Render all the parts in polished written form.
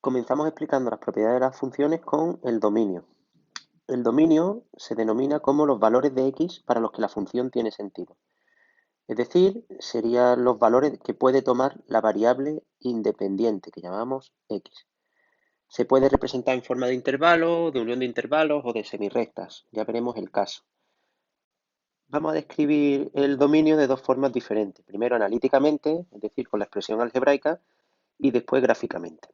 Comenzamos explicando las propiedades de las funciones con el dominio. El dominio se denomina como los valores de x para los que la función tiene sentido. Es decir, serían los valores que puede tomar la variable independiente que llamamos x. Se puede representar en forma de intervalos, de unión de intervalos o de semirrectas. Ya veremos el caso. Vamos a describir el dominio de dos formas diferentes. Primero analíticamente, es decir, con la expresión algebraica, y después gráficamente.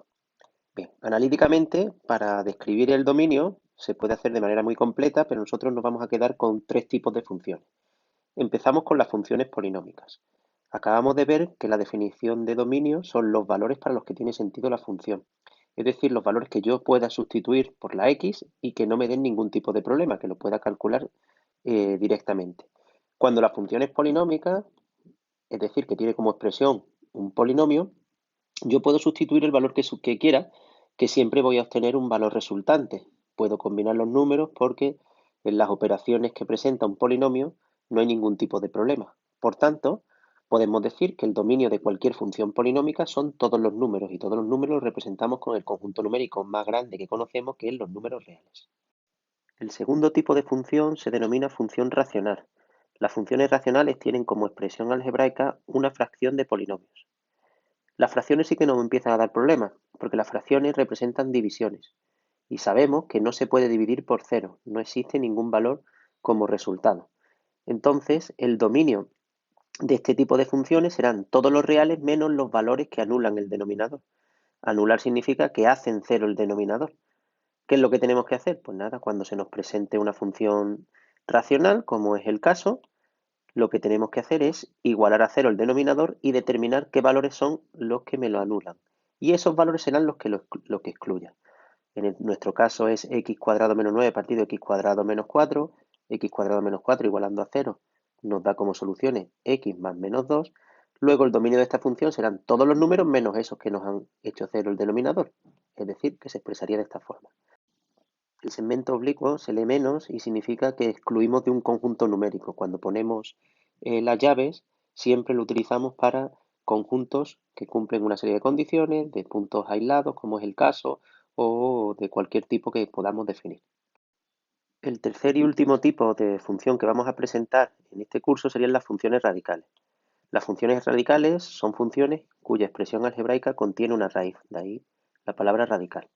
Bien, analíticamente, para describir el dominio, se puede hacer de manera muy completa, pero nosotros nos vamos a quedar con tres tipos de funciones. Empezamos con las funciones polinómicas. Acabamos de ver que la definición de dominio son los valores para los que tiene sentido la función. Es decir, los valores que yo pueda sustituir por la x y que no me den ningún tipo de problema, que lo pueda calcular directamente. Cuando la función es polinómica, es decir, que tiene como expresión un polinomio, yo puedo sustituir el valor que quiera, que siempre voy a obtener un valor resultante. Puedo combinar los números porque en las operaciones que presenta un polinomio no hay ningún tipo de problema. Por tanto, podemos decir que el dominio de cualquier función polinómica son todos los números, y todos los números los representamos con el conjunto numérico más grande que conocemos, que es los números reales. El segundo tipo de función se denomina función racional. Las funciones racionales tienen como expresión algebraica una fracción de polinomios. Las fracciones sí que nos empiezan a dar problemas, porque las fracciones representan divisiones. Y sabemos que no se puede dividir por cero, no existe ningún valor como resultado. Entonces, el dominio de este tipo de funciones serán todos los reales menos los valores que anulan el denominador. Anular significa que hacen cero el denominador. ¿Qué es lo que tenemos que hacer? Pues nada, cuando se nos presente una función racional, como es el caso, lo que tenemos que hacer es igualar a cero el denominador y determinar qué valores son los que me lo anulan. Y esos valores serán los que excluya. Nuestro caso es x cuadrado menos 9 partido x cuadrado menos 4, x cuadrado menos 4 igualando a 0 nos da como soluciones x más menos 2. Luego el dominio de esta función serán todos los números menos esos que nos han hecho cero el denominador. Es decir, que se expresaría de esta forma. El segmento oblicuo se lee menos y significa que excluimos de un conjunto numérico. Cuando ponemos las llaves, siempre lo utilizamos para conjuntos que cumplen una serie de condiciones, de puntos aislados, como es el caso, o de cualquier tipo que podamos definir. El tercer y último tipo de función que vamos a presentar en este curso serían las funciones radicales. Las funciones radicales son funciones cuya expresión algebraica contiene una raíz, de ahí la palabra radical.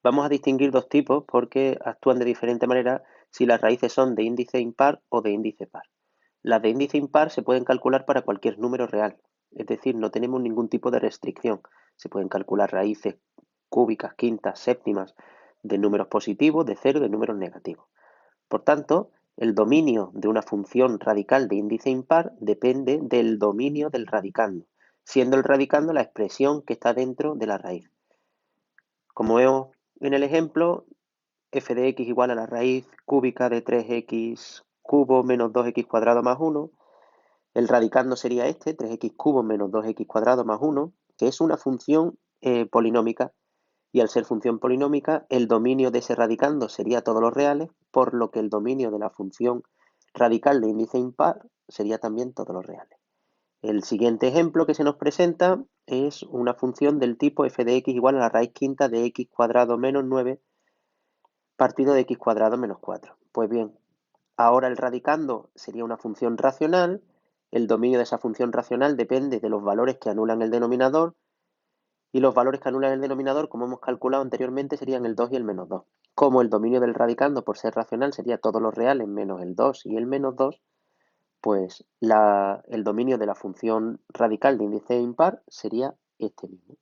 Vamos a distinguir dos tipos porque actúan de diferente manera si las raíces son de índice impar o de índice par. Las de índice impar se pueden calcular para cualquier número real, es decir, no tenemos ningún tipo de restricción. Se pueden calcular raíces cúbicas, quintas, séptimas de números positivos, de cero, de números negativos. Por tanto, el dominio de una función radical de índice impar depende del dominio del radicando, siendo el radicando la expresión que está dentro de la raíz. Como vemos en el ejemplo, f de x igual a la raíz cúbica de 3x cubo menos 2x cuadrado más 1. El radicando sería este, 3x cubo menos 2x cuadrado más 1, que es una función polinómica. Y al ser función polinómica, el dominio de ese radicando sería todos los reales, por lo que el dominio de la función radical de índice impar sería también todos los reales. El siguiente ejemplo que se nos presenta es una función del tipo f de x igual a la raíz quinta de x cuadrado menos 9 partido de x cuadrado menos 4. Pues bien, ahora el radicando sería una función racional, el dominio de esa función racional depende de los valores que anulan el denominador, y los valores que anulan el denominador, como hemos calculado anteriormente, serían el 2 y el menos 2. Como el dominio del radicando, por ser racional, sería todos los reales menos el 2 y el menos 2, pues el dominio de la función radical de índice impar sería este mismo.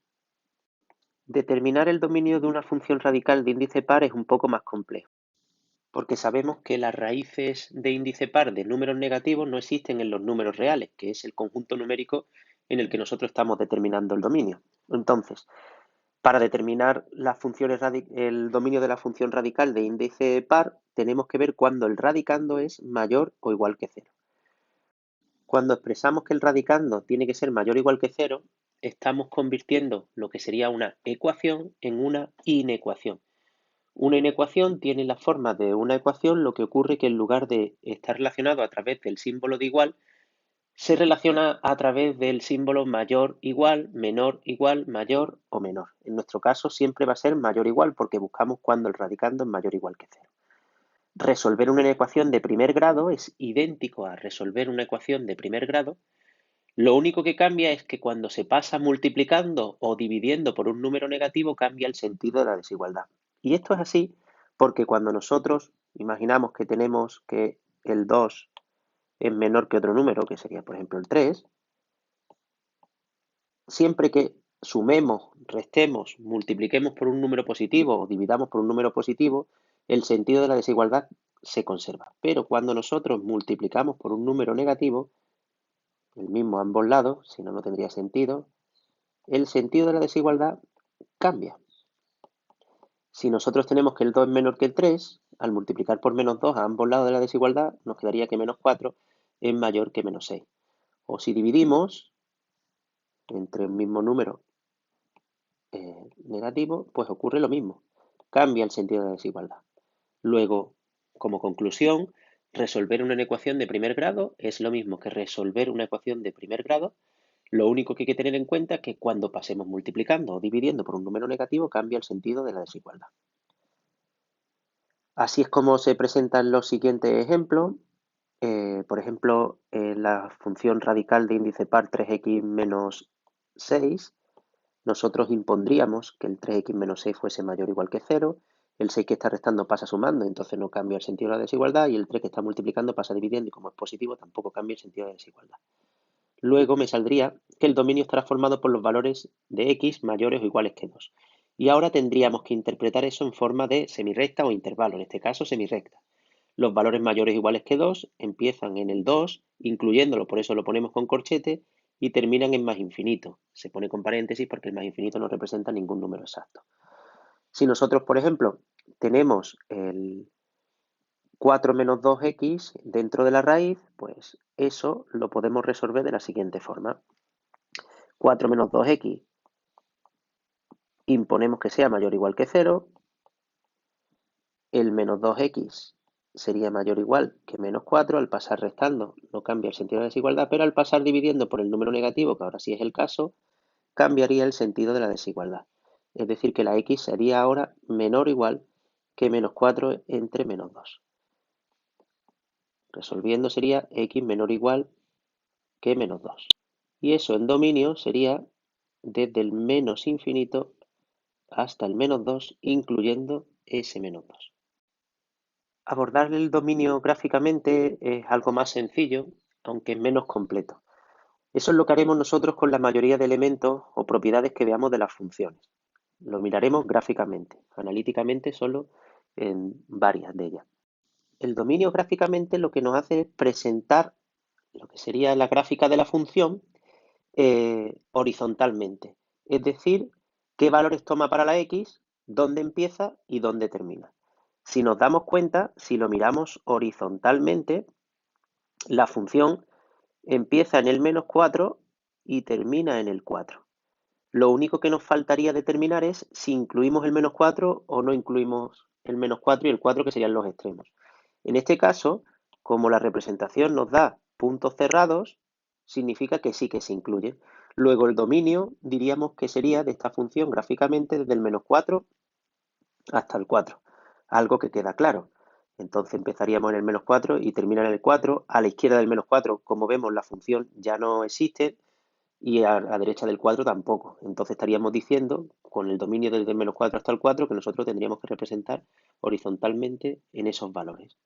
Determinar el dominio de una función radical de índice par es un poco más complejo, porque sabemos que las raíces de índice par de números negativos no existen en los números reales, que es el conjunto numérico en el que nosotros estamos determinando el dominio. Entonces, para determinar el dominio de la función radical de índice par, tenemos que ver cuándo el radicando es mayor o igual que 0. Cuando expresamos que el radicando tiene que ser mayor o igual que 0, estamos convirtiendo lo que sería una ecuación en una inecuación. Una inecuación tiene la forma de una ecuación, lo que ocurre que en lugar de estar relacionado a través del símbolo de igual, Se relaciona a través del símbolo mayor, igual, mayor o menor. En nuestro caso siempre va a ser mayor igual porque buscamos cuando el radicando es mayor o igual que cero. Resolver una ecuación de primer grado es idéntico a resolver una ecuación de primer grado. Lo único que cambia es que cuando se pasa multiplicando o dividiendo por un número negativo cambia el sentido de la desigualdad. Y esto es así porque cuando nosotros imaginamos que tenemos que el 2 es menor que otro número, que sería por ejemplo el 3, siempre que sumemos, restemos, multipliquemos por un número positivo o dividamos por un número positivo, el sentido de la desigualdad se conserva. Pero cuando nosotros multiplicamos por un número negativo, el mismo a ambos lados, si no, no tendría sentido, el sentido de la desigualdad cambia. Si nosotros tenemos que el 2 es menor que el 3, al multiplicar por menos 2 a ambos lados de la desigualdad, nos quedaría que menos 4 es mayor que menos 6. O si dividimos entre el mismo número negativo, pues ocurre lo mismo. Cambia el sentido de la desigualdad. Luego, como conclusión, resolver una ecuación de primer grado es lo mismo que resolver una ecuación de primer grado. Lo único que hay que tener en cuenta es que cuando pasemos multiplicando o dividiendo por un número negativo cambia el sentido de la desigualdad. Así es como se presentan los siguientes ejemplos. Por ejemplo, la función radical de índice par 3x menos 6, nosotros impondríamos que el 3x menos 6 fuese mayor o igual que 0, el 6 que está restando pasa sumando, entonces no cambia el sentido de la desigualdad, y el 3 que está multiplicando pasa dividiendo, y como es positivo tampoco cambia el sentido de la desigualdad. Luego me saldría que el dominio estará formado por los valores de x mayores o iguales que 2. Y ahora tendríamos que interpretar eso en forma de semirrecta o intervalo, en este caso semirrecta. Los valores mayores o iguales que 2 empiezan en el 2, incluyéndolo, por eso lo ponemos con corchete, y terminan en más infinito. Se pone con paréntesis porque el más infinito no representa ningún número exacto. Si nosotros, por ejemplo, tenemos el 4 menos 2x dentro de la raíz, pues eso lo podemos resolver de la siguiente forma. 4 menos 2x imponemos que sea mayor o igual que 0. El menos 2x sería mayor o igual que menos 4. Al pasar restando no cambia el sentido de la desigualdad, pero al pasar dividiendo por el número negativo, que ahora sí es el caso, cambiaría el sentido de la desigualdad. Es decir, que la x sería ahora menor o igual que menos 4 entre menos 2. Resolviendo sería x menor o igual que menos 2. Y eso en dominio sería desde el menos infinito hasta el menos 2, incluyendo ese menos 2. Abordar el dominio gráficamente es algo más sencillo, aunque es menos completo. Eso es lo que haremos nosotros con la mayoría de elementos o propiedades que veamos de las funciones. Lo miraremos gráficamente, analíticamente solo en varias de ellas. El dominio gráficamente lo que nos hace es presentar lo que sería la gráfica de la función horizontalmente. Es decir, qué valores toma para la x, dónde empieza y dónde termina. Si nos damos cuenta, si lo miramos horizontalmente, la función empieza en el menos 4 y termina en el 4. Lo único que nos faltaría determinar es si incluimos el menos 4 o no incluimos el menos 4 y el 4, que serían los extremos. En este caso, como la representación nos da puntos cerrados, significa que sí que se incluye. Luego el dominio diríamos que sería de esta función gráficamente desde el menos 4 hasta el 4, algo que queda claro. Entonces empezaríamos en el menos 4 y terminar en el 4. A la izquierda del menos 4, como vemos, la función ya no existe, y a derecha del 4 tampoco. Entonces estaríamos diciendo, con el dominio desde el menos 4 hasta el 4, que nosotros tendríamos que representar horizontalmente en esos valores.